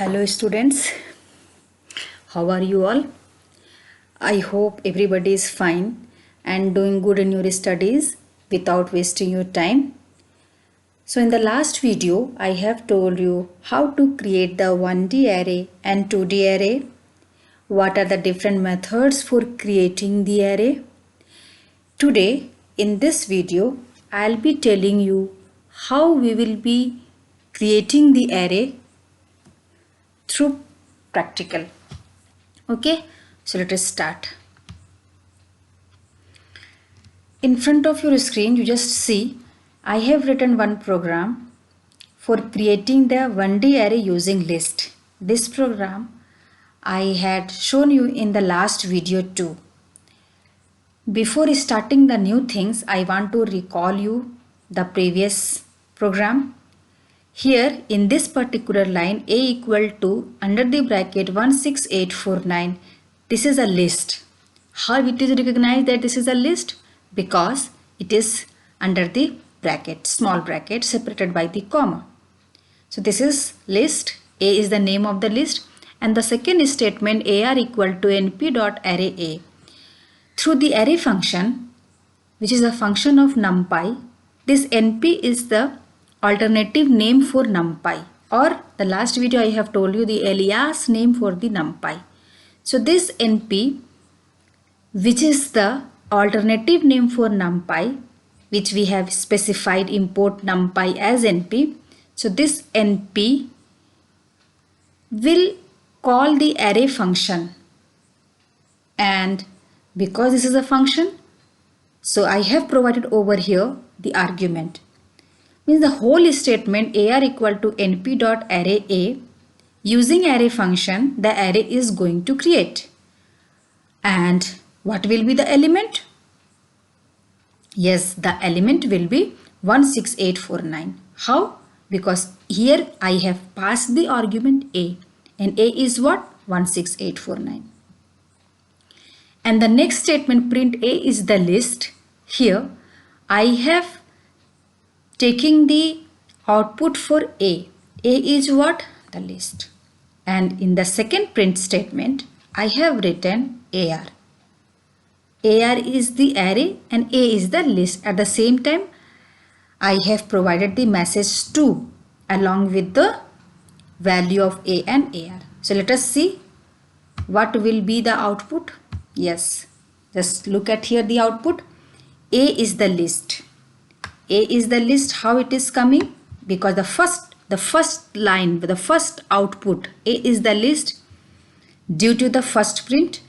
Hello students, how are you all? I hope everybody is fine and doing good in your studies without wasting your time. So in the last video, I have told you how to create the 1D array and 2D array. What are the different methods for creating the array? Today in this video, I'll be telling you how we will be creating the array through practical. Okay, so let us start. In front of your screen, you just see I have written one program for creating the 1D array using list. This program I had shown you in the last video too. Before starting the new things, I want to recall you the previous program. Here in this particular line, a equal to under the bracket 16849, this is a list. How it is recognized that this is a list? Because it is under the bracket, small bracket separated by the comma. So this is list, a is the name of the list, and the second statement ar equal to np dot array a. Through the array function, which is a function of numpy, this np is the alternative name for numpy, or the last video I have told you the alias name for the numpy. So this np, which is the alternative name for numpy, which we have specified import numpy as np. So this np will call the array function, and because this is a function, so I have provided over here the argument. Means the whole statement ar equal to np dot array a, using array function the array is going to create. And what will be the element? Yes, the element will be 16849. How? Because here I have passed the argument a, and a is what? 16849. And the next statement print a is the list. Here I have taking the output for a. A is what? The list. And in the second print statement, I have written AR. AR is the array and A is the list. At the same time, I have provided the message to along with the value of A and AR. So let us see what will be the output. Yes, just look at here the output. A is the list. A is the list. How it is coming? Because the first line, the first output, A is the list due to the first print,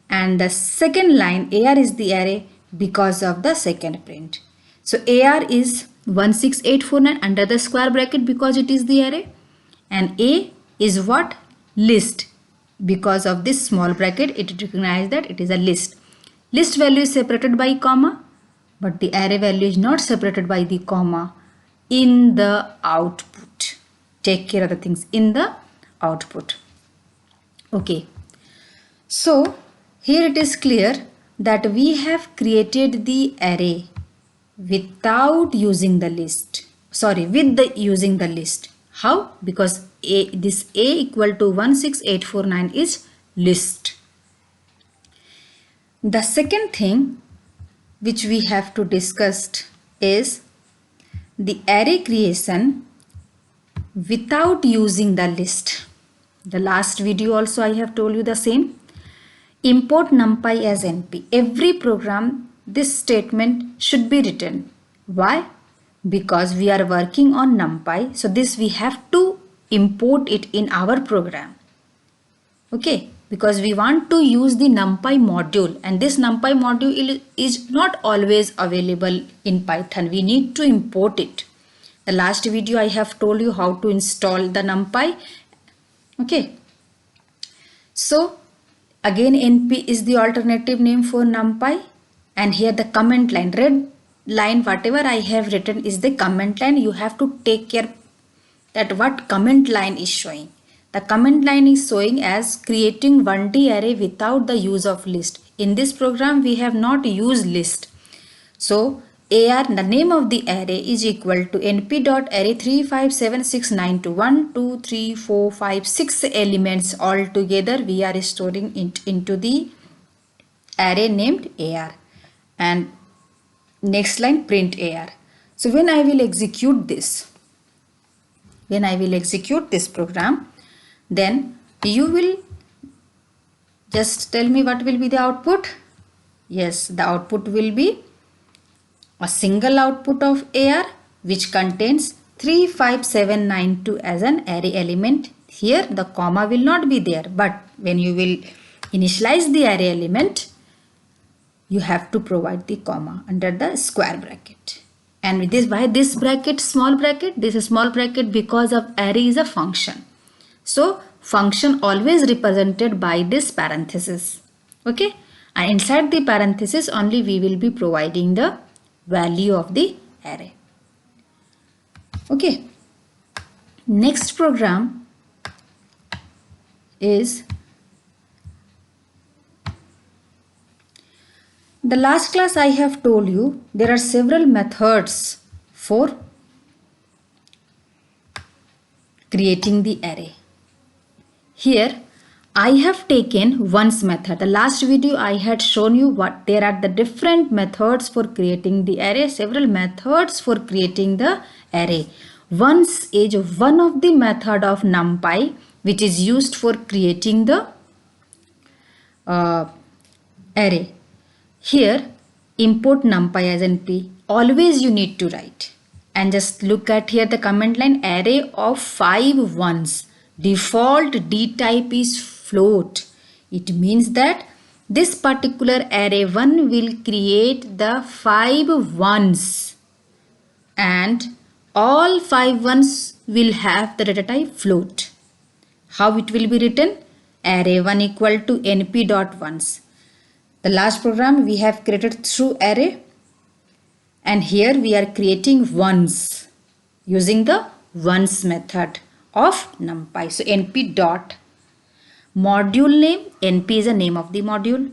and the second line AR is the array because of the second print. So AR is 16849 under the square bracket because it is the array, and A is what? List. Because of this small bracket, it recognizes that it is a list. List value is separated by comma, but the array value is not separated by the comma in the output. Take care of the things in the output. Okay. So here it is clear that we have created the array without using the list. Sorry, using the list. How? Because this a equal to 16849 is list. The second thing which we have to discuss is the array creation without using the list. The last video also I have told you the same. Import numpy as np. Every program this statement should be written. Why? Because we are working on numpy, so this we have to import it in our program. Okay, because we want to use the numpy module, and this numpy module is not always available in Python. We need to import it. The last video I have told you how to install the numpy. Okay, so again np is the alternative name for numpy, and here the comment line, red line, whatever I have written is the comment line. You have to take care that what comment line is showing. The comment line is showing as creating 1D array without the use of list. In this program we have not used list. So AR, the name of the array, is equal to np.array 35769 elements altogether. We are storing it into the array named AR. And next line, print AR. So when I will execute this, program, then you will just tell me what will be the output. Yes, the output will be a single output of AR which contains 35792 as an array element. Here the comma will not be there, but when you will initialize the array element, you have to provide the comma under the square bracket. And with this, why this bracket, small bracket? This is small bracket because of array is a function. So function always represented by this parenthesis. Okay, and inside the parenthesis only we will be providing the value of the array. Okay, next program is the last class. I have told you there are several methods for creating the array. Here I have taken once method. The last video I had shown you what there are the different methods for creating the array, several methods for creating the array. Once is one of the method of NumPy which is used for creating the array. Here import NumPy as NP. Always you need to write. And just look at here the command line, array of 5 ones. Default D type is float. It means that this particular array 1 will create the 5 ones and all 5 ones will have the data type float. How it will be written? Array 1 equal to np.ones. The last program we have created through array, and here we are creating ones using the ones method of NumPy. So np dot module name, np is the name of the module.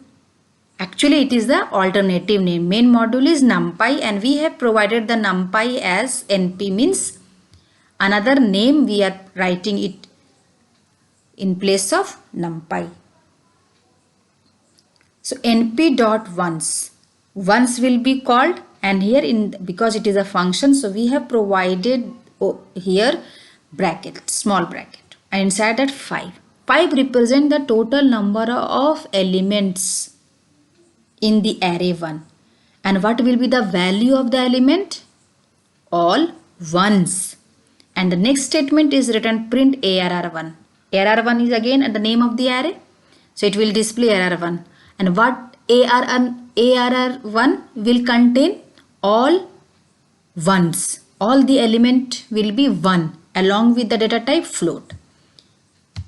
Actually it is the alternative name. Main module is NumPy and we have provided the NumPy as np, means another name we are writing it in place of NumPy. So np dot ones will be called, and here because it is a function, so we have provided here bracket, small bracket, and inside that 5 represent the total number of elements in the array 1. And what will be the value of the element? All ones. And the next statement is written print ARR1. ARR1 is again the name of the array, so it will display ARR1. And what ARR1 will contain? All ones. All the element will be 1 along with the data type float.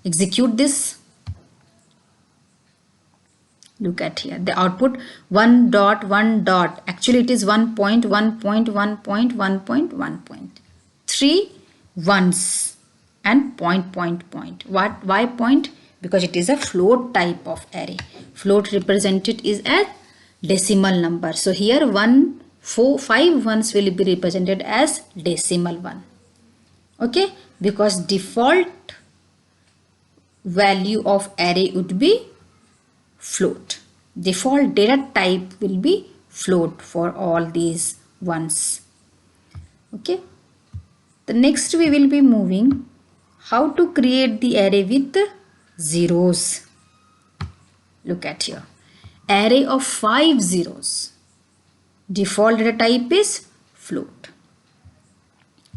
Execute this. Look at here the output 1 dot 1 dot. Actually it is 1.1.1.1.1. 3 ones and point. Why point? Because it is a float type of array. Float represented is a decimal number. So here 5 ones will be represented as decimal 1. Okay, because default value of array would be float. Default data type will be float for all these ones. Okay, the next we will be moving how to create the array with zeros. Look at here, array of 5 zeros. Default data type is float.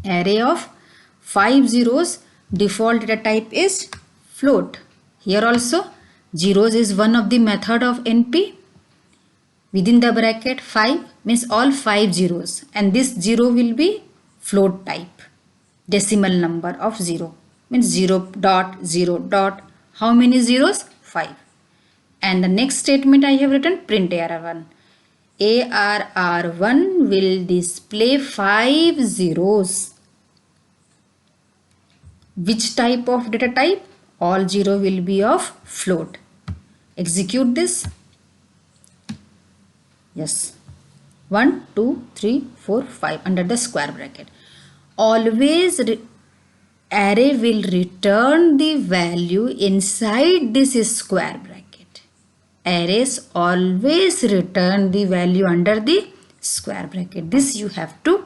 Array of 5 zeros, default data type is float. Here also zeros is one of the method of np. Within the bracket 5 means all 5 zeros, and this 0 will be float type. Decimal number of 0 means 0 dot 0 dot. How many zeros? 5. And the next statement I have written print ARR1. ARR1 will display 5 zeros. Which type of data type? All 0 will be of float. Execute this. Yes. 1, 2, 3, 4, 5 under the square bracket. Always array will return the value inside this square bracket. Arrays always return the value under the square bracket. This you have to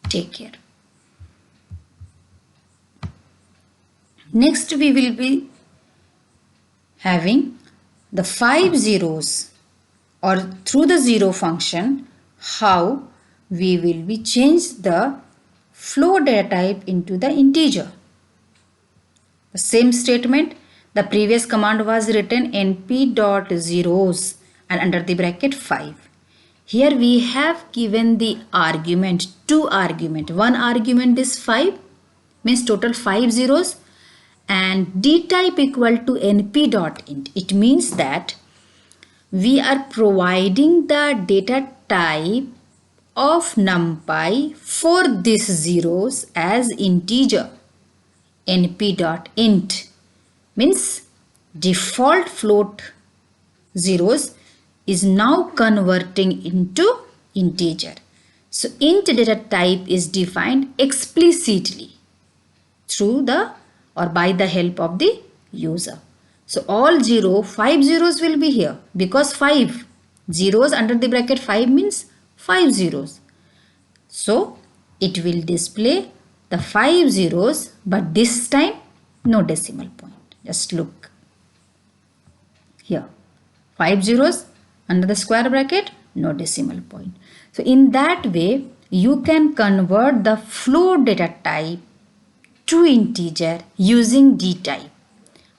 take care. Next we will be having the 5 zeros, or through the zero function, how we will be change the float data type into the integer. The same statement, the previous command was written np.zeros and under the bracket 5. Here we have given the argument, two argument. One argument is 5, means total 5 zeros, and d type equal to np.int. It means that we are providing the data type of numpy for these zeros as integer. np.int means default float zeros is now converting into integer. So int data type is defined explicitly through the or by the help of the user. So all 5 zeros will be here because 5 zeros under the bracket 5 means 5 zeros. So it will display the 5 zeros, but this time no decimal point. Just look here, 5 zeros under the square bracket, no decimal point. So in that way you can convert the float data type to integer using d type.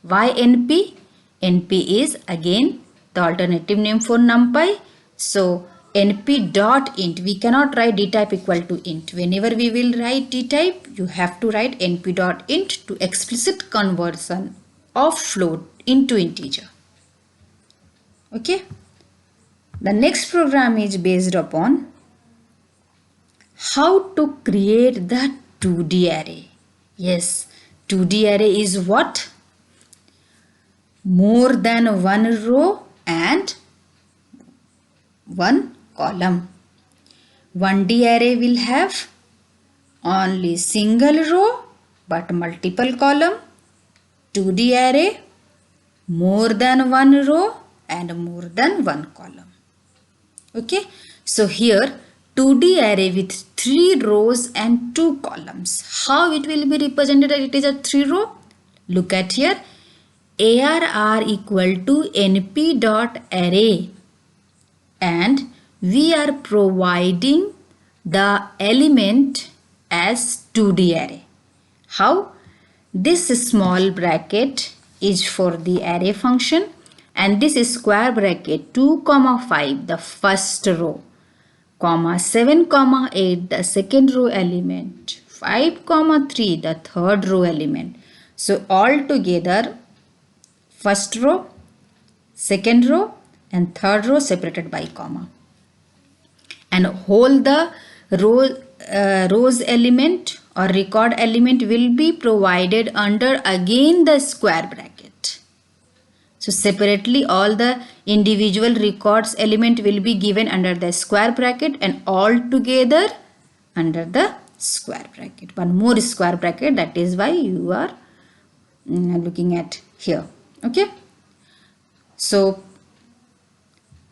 Why NP? NP is again the alternative name for numpy. So np.int, we cannot write d type equal to int. Whenever we will write d type, you have to write np.int to explicit conversion of float into integer. Okay. The next program is based upon how to create the 2D array. Yes, 2D array is what? More than one row and one column. 1D array will have only single row but multiple column. 2D array more than one row and more than one column. Okay, so here 2D array with 3 rows and 2 columns. How it will be represented? It is a 3 row. Look at here. ARR equal to np.array, and we are providing the element as 2D array. How? This small bracket is for the array function, and this is square bracket 2 comma 5 the first row, comma 7 comma 8 the second row element, 5 comma 3 the third row element. So all together first row, second row and third row separated by comma, and whole the rows element or record element will be provided under again the square bracket. So separately all the individual records element will be given under the square bracket and all together under the square bracket. One more square bracket, that is why you are looking at here. Okay. So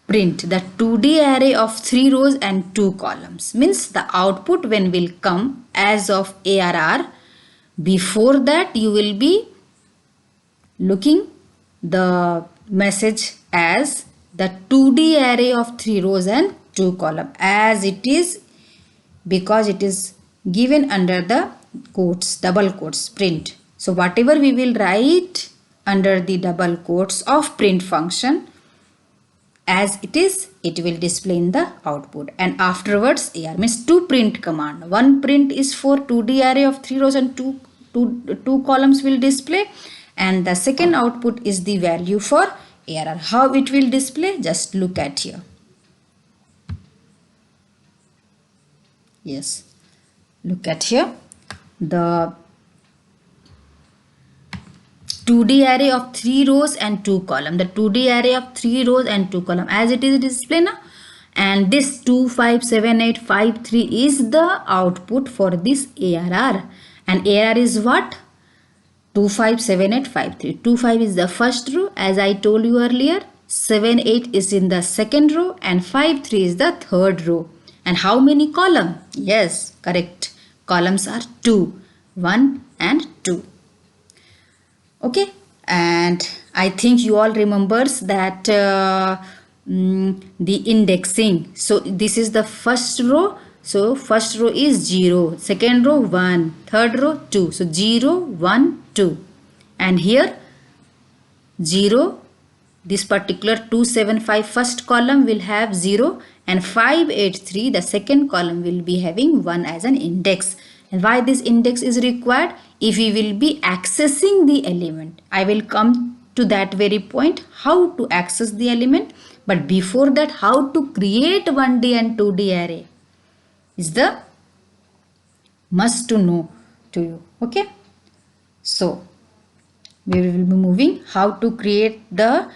print the 2D array of 3 rows and 2 columns, means the output when will come as of ARR. Before that you will be looking the message as the 2D array of 3 rows and 2 columns as it is, because it is given under the quotes, double quotes, print. So whatever we will write under the double quotes of print function as it is, it will display in the output. And afterwards AR means 2 print command. One print is for 2D array of 3 rows and 2 columns will display, and the second output is the value for ARR. How it will display? Just look at here. Yes, look at here. The 2D array of 3 rows and 2 columns. The 2D array of 3 rows and 2 columns as it is display now, and this 257853 is the output for this ARR, and ARR is what? 257853. 25 is the first row as I told you earlier, 78 is in the second row, and 53 is the third row. And how many columns? Yes, correct. Columns are 2, 1 and 2. Okay, and I think you all remembers that the indexing. So this is the first row. So first row is 0, second row 1, third row 2. So 0, 1, 2. And here 0, this particular 275 first column will have 0, and 583 the second column will be having 1 as an index. And why this index is required? If we will be accessing the element. I will come to that very point, how to access the element. But before that, how to create 1D and 2D array is the must to know to you. Okay. So we will be moving how to create the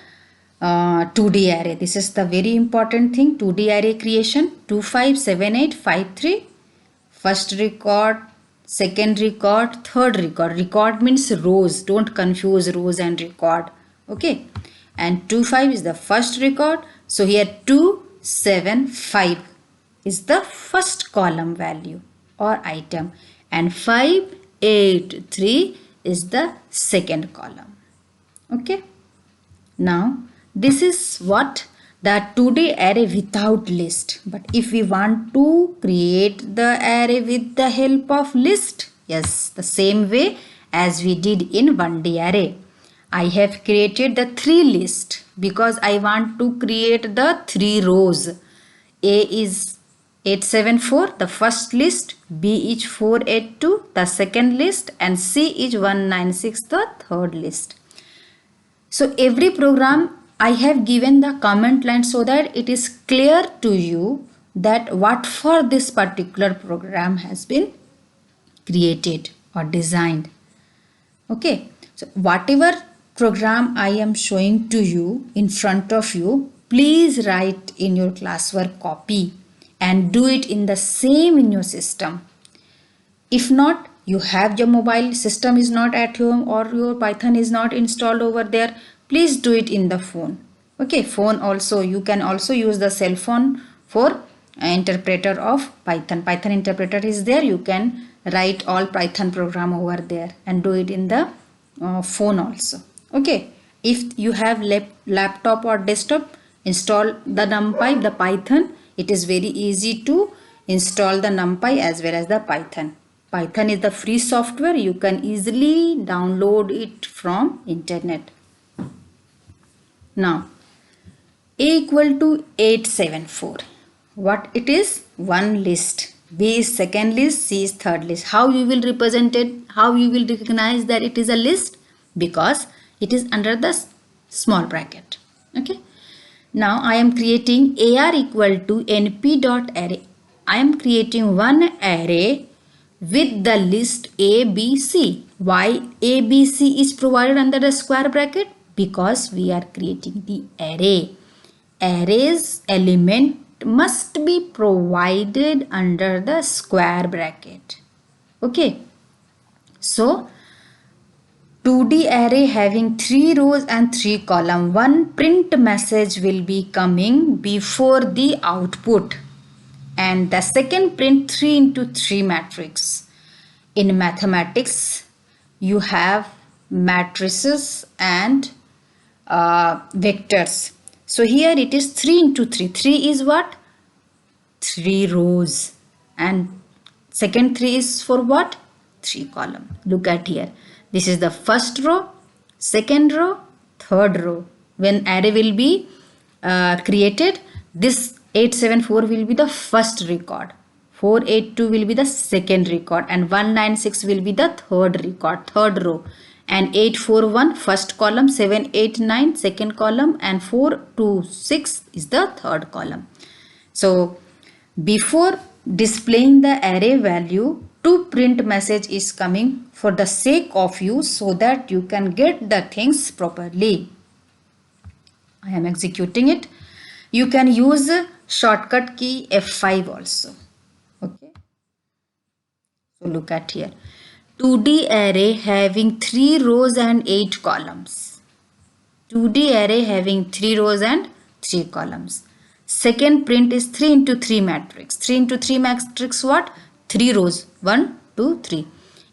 2D array. This is the very important thing. 2D array creation. 257853. First record, second record, third record. Record means rows. Don't confuse rows and record. Okay. And 25 is the first record. So here 275 is the first column value or item. And 583 is the second column. Okay. Now this is what the 2D array without list. But if we want to create the array with the help of list, yes, the same way as we did in 1D array. I have created the 3 list because I want to create the 3 rows. A is 874, the first list, B is 482, the second list, and C is 196, the third list. So every program I have given the comment line so that it is clear to you that what for this particular program has been created or designed. Okay, so whatever program I am showing to you in front of you, please write in your classwork copy and do it in the same in your system. If not, you have your mobile system is not at home or your Python is not installed over there, please do it in the phone. Okay, phone also, you can also use the cell phone for interpreter of Python. Python interpreter is there, you can write all Python program over there and do it in the phone also. Okay, if you have laptop or desktop, install the NumPy, the Python. It is very easy to install the NumPy as well as the Python. Python is the free software, you can easily download it from internet. Now A equal to 874. What it is? One list. B is second list, C is third list. How you will represent it? How you will recognize that it is a list? Because it is under the small bracket. Okay. Now I am creating AR equal to np.array. I am creating one array with the list ABC. Why ABC is provided under the square bracket? Because we are creating the array. Array's element must be provided under the square bracket. Okay. So 2D array having 3 rows and 3 columns. One print message will be coming before the output. And the second print 3 into 3 matrix. In mathematics, you have matrices and vectors. So here it is 3 into 3. 3 is what? 3 rows. And second 3 is for what? 3 column. Look at here. This is the first row, second row, third row. When array will be created, this 874 will be the first record. 482 will be the second record. And 196 will be the third record, third row. And 841 first column, 789 second column, and 426 is the third column. So before displaying the array value, to print message is coming for the sake of you so that you can get the things properly. I am executing it. You can use shortcut key F5 also. Okay. So look at here. 2D array having 3 rows and 8 columns. 2D array having 3 rows and 3 columns. Second print is 3 into 3 matrix. 3 into 3 matrix what? 3 rows. 1, 2, 3.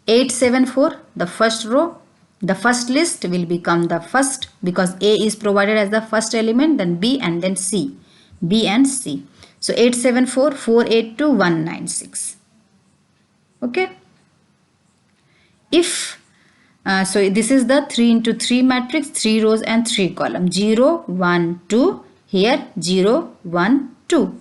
8, 7, 4. The first row. The first list will become the first because A is provided as the first element, then B and then C. B and C. So 8, 7, 4, 4, 8, 2, 1, 9, 6. Okay. If so this is the 3 into 3 matrix, 3 rows and 3 columns. 0, 1, 2. Here 0, 1, 2.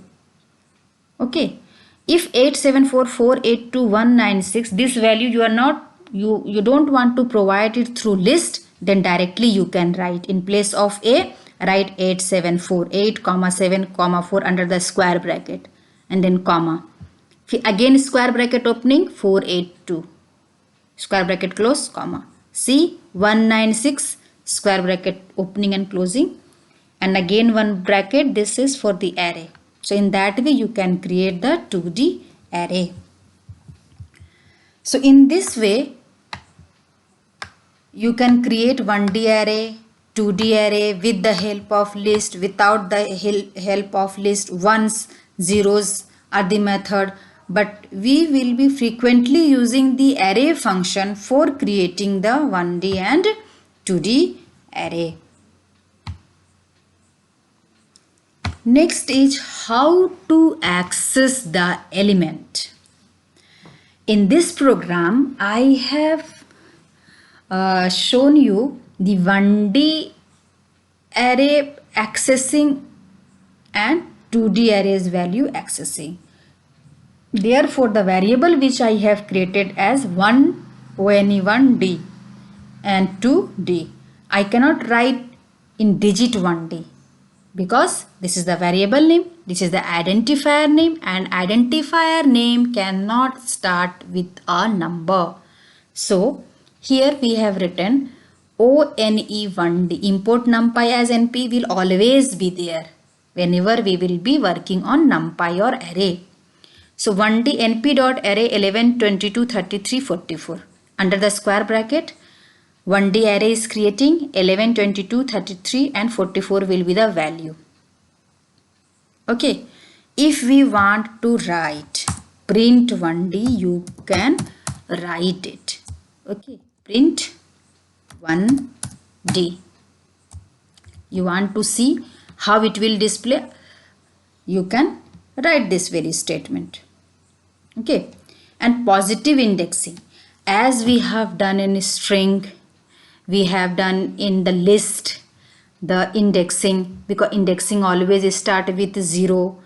Okay. If 8, 7, 4, 4, 8, 2, 1, 9, 6, this value you don't want to provide it through list, then directly you can write in place of A, write 8, 7, 4, 8, 7, 4 under the square bracket and then comma. Again square bracket opening 4, 8, 2. Square bracket close, comma. C 196 square bracket opening and closing, and again one bracket. This is for the array. So in that way you can create the 2D array. So in this way you can create 1D array, 2D array with the help of list, without the help of list. Ones, zeros are the method. But we will be frequently using the array function for creating the 1D and 2D array. Next is how to access the element. In this program, I have shown you the 1D array accessing and 2D arrays value accessing. Therefore, the variable which I have created as 1 and 2D, I cannot write in digit 1D because this is the variable name, this is the identifier name, and identifier name cannot start with a number. So, here we have written ONE1D. Import NumPy as NP will always be there whenever we will be working on NumPy or array. So 1D np.array 11, 22, 33, 44. Under the square bracket, 1D array is creating 11, 22, 33 and 44 will be the value. Okay. If we want to write print 1D, you can write it. Okay. Print 1D. You want to see how it will display? You can write this very statement. Okay, and positive indexing, as we have done in string, we have done in the list, the indexing, because indexing always start with 0,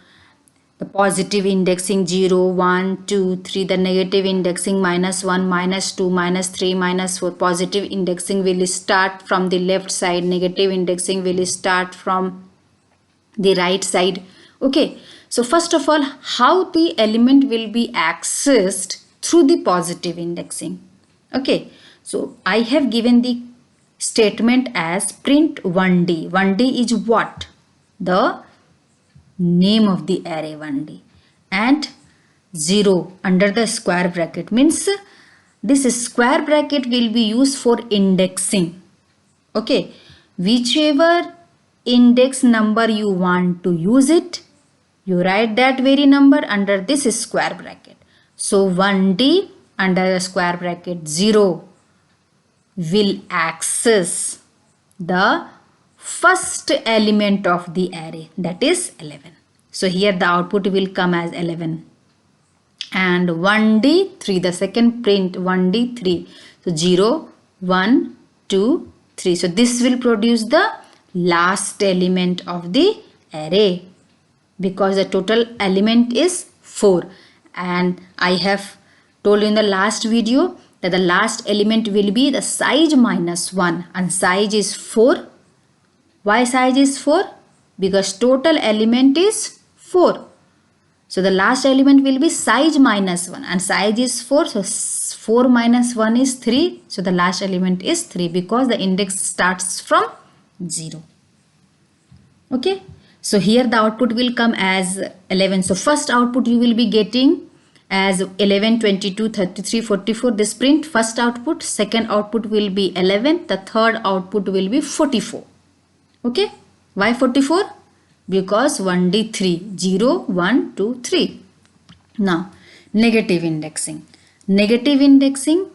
the positive indexing 0, 1, 2, 3, the negative indexing -1, -2, -3, -4. Positive indexing will start from the left side, negative indexing will start from the right side. Okay. So first of all, how the element will be accessed through the positive indexing. Okay, so I have given the statement as print 1D. 1D is what? The name of the array 1D. And 0 under the square bracket means this square bracket will be used for indexing. Okay, whichever index number you want to use it, you write that very number under this square bracket. So 1D under the square bracket 0 will access the first element of the array, that is 11. So here the output will come as 11. And 1D 3, the second print 1D 3. So 0, 1, 2, 3. So this will produce the last element of the array, because the total element is 4, and I have told you in the last video that the last element will be the size -1 and size is 4. Why size is 4? Because total element is 4. So the last element will be size -1 and size is 4. So 4 minus 1 is 3. So the last element is 3 because the index starts from 0. Okay. So here the output will come as 11. So first output you will be getting as 11, 22, 33, 44. This print first output. Second output will be 11. The third output will be 44. Okay. Why 44? Because 1D 3. 0, 1, 2, 3. Now negative indexing. Negative indexing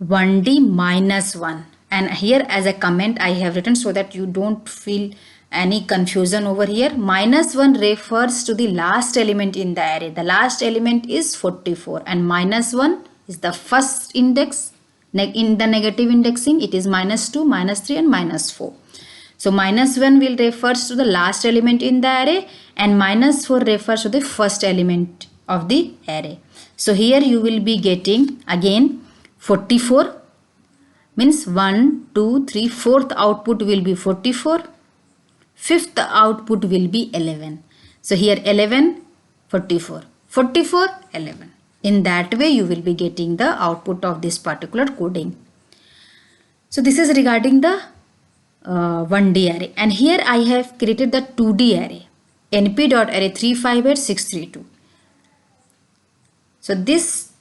1D minus 1. And here as a comment I have written so that you don't feel any confusion over here. Minus 1 refers to the last element in the array. The last element is 44 and minus 1 is the first index. In the negative indexing it is minus 2, minus 3 and minus 4. So minus 1 will refers to the last element in the array and minus 4 refers to the first element of the array. So here you will be getting again 44 means 1, 2, 3, fourth output will be 44. Fifth output will be 11. So here 11, 44, 44, 11. In that way you will be getting the output of this particular coding. So this is regarding the 1D array. And here I have created the 2D array. np.array 358632. So this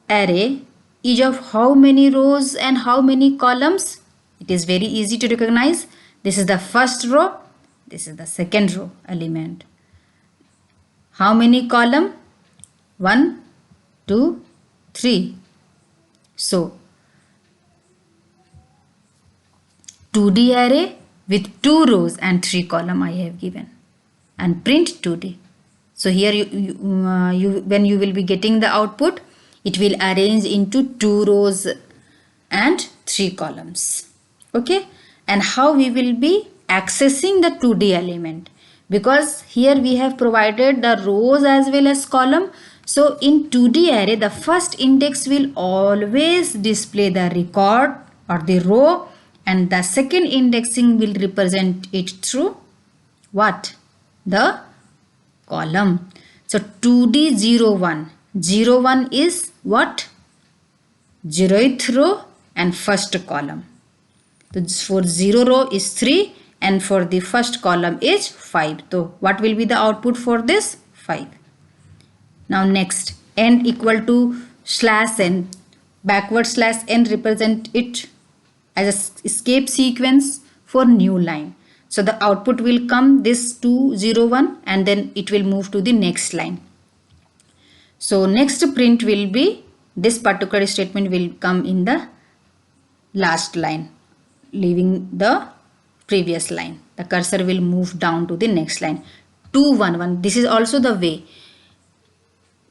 array is of how many rows and how many columns? It is very easy to recognize. This is the first row. This is the second row element. How many column? 1, 2, 3. So 2D array with 2 rows and 3 column I have given. And print 2D. So here when you will be getting the output, it will arrange into 2 rows and 3 columns. Okay. And how we will be accessing the 2D element, because here we have provided the rows as well as column. So in 2D array the first index will always display the record or the row, and the second indexing will represent it through what? The column. So 2D 01. 01 is what? 0th row and first column. So for 0 row is 3 and for the first column is 5. So what will be the output for this? 5. Now next, n equal to /n. Backward /n represent it as a escape sequence for new line. So the output will come this 201 and then it will move to the next line. So next print will be, this particular statement will come in the last line, leaving the previous line. The cursor will move down to the next line. 211. This is also the way.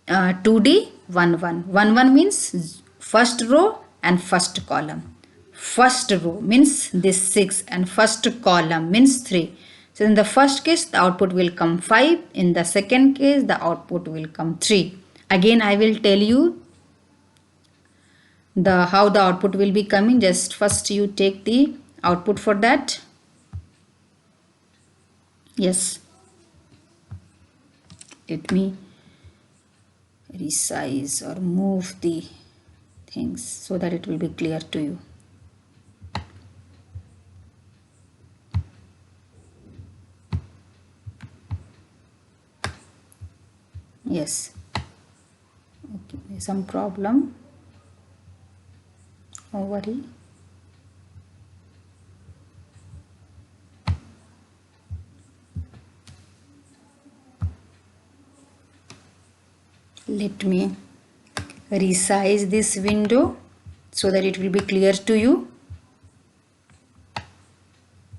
2D 11. 11 means first row and first column. First row means this 6 and first column means 3. So in the first case the output will come 5. In the second case the output will come 3. Again I will tell you how the output will be coming. Just first you take the output for that. Yes, let me resize or move the things so that it will be clear to you. Yes, okay, there's some problem. Don't worry. Let me resize this window so that it will be clear to you.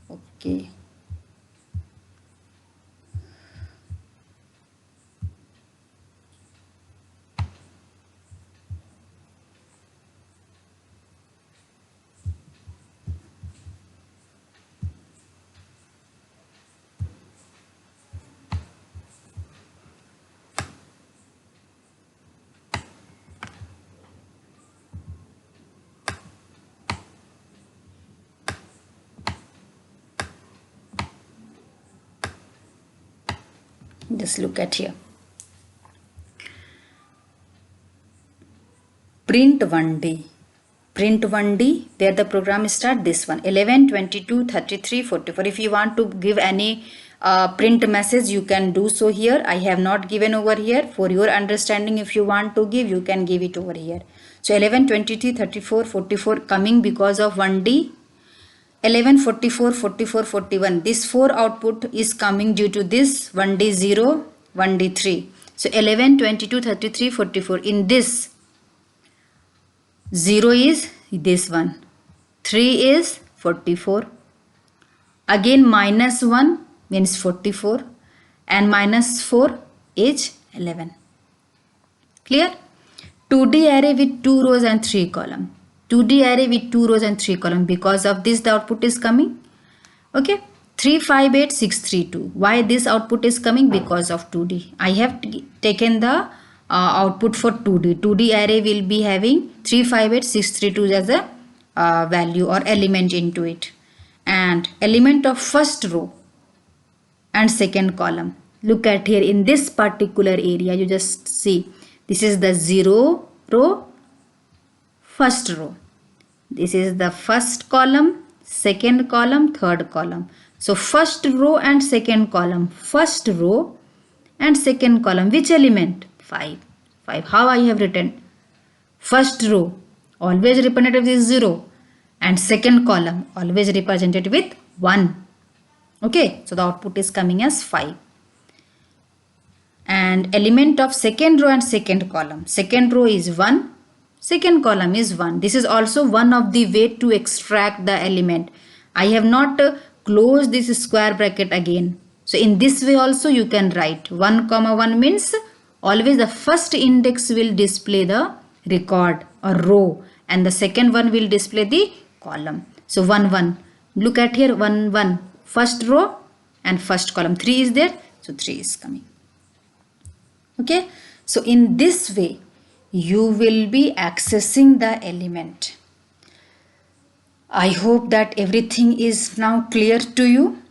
Okay. Just look at here. Print 1D. Print 1D, there the program start this one. 11, 22, 33, 44. If you want to give any print message, you can do so here. I have not given over here. For your understanding, if you want to give, you can give it over here. So 11, 23, 34, 44 coming because of 1D. 11, 44, 44, 41. This 4 output is coming due to this 1D 0, 1D 3. So 11, 22, 33, 44. In this, 0 is this one. 3 is 44. Again minus 1 means 44. And minus 4 is 11. Clear? 2D array with 2 rows and 3 columns. 2D array with 2 rows and 3 columns. Because of this, the output is coming. Okay. 358632. Why this output is coming? Because of 2D. I have taken the output for 2D. 2D array will be having 358632 as a value or element into it. And element of first row and second column. Look at here in this particular area. You just see. This is the 0 row, first row. This is the first column, second column, third column. So first row and second column. First row and second column. Which element? 5. 5. How I have written? First row always represented with 0 and second column always represented with 1. Okay. So the output is coming as 5. And element of second row and second column. Second row is 1. Second column is 1. This is also one of the way to extract the element. I have not closed this square bracket again. So in this way also you can write 1 comma 1 means always the first index will display the record or row and the second one will display the column. So 1 1. Look at here 1 1. First row and first column. 3 is there. So 3 is coming. Okay. So in this way you will be accessing the element. I hope that everything is now clear to you.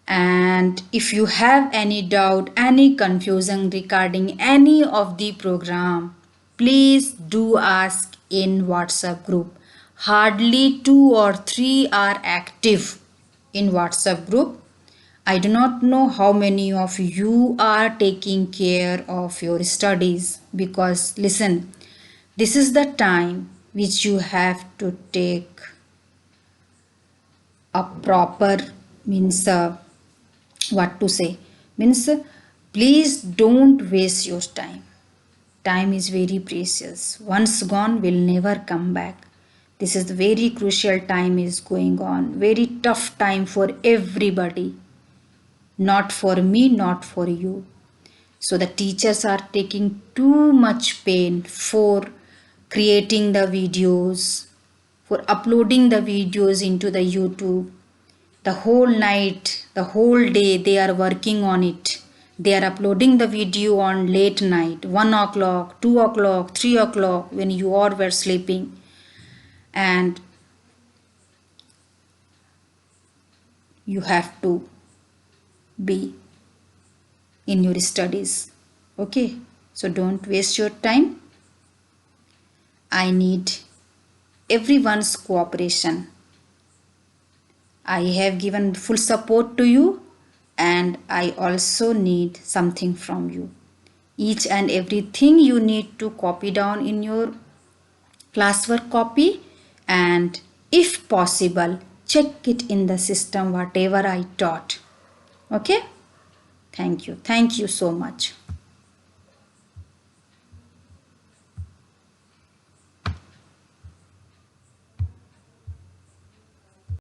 And if you have any doubt, any confusion regarding any of the program, please do ask in WhatsApp group. Hardly 2 or 3 are active in WhatsApp group. I do not know how many of you are taking care of your studies, because listen, this is the time which you have to take a proper please don't waste your time. Time is very precious. Once gone will never come back. This is the very crucial time is going on. Very tough time for everybody. Not for me, not for you. So the teachers are taking too much pain for creating the videos, for uploading the videos into the YouTube. The whole night, the whole day they are working on it. They are uploading the video on late night, 1 o'clock, 2 o'clock, 3 o'clock when you all were sleeping. And you have to be in your studies. Okay, so don't waste your time. I need everyone's cooperation. I have given full support to you, and I also need something from you. Each and everything you need to copy down in your classwork copy, and if possible check it in the system whatever I taught. Okay, thank you so much.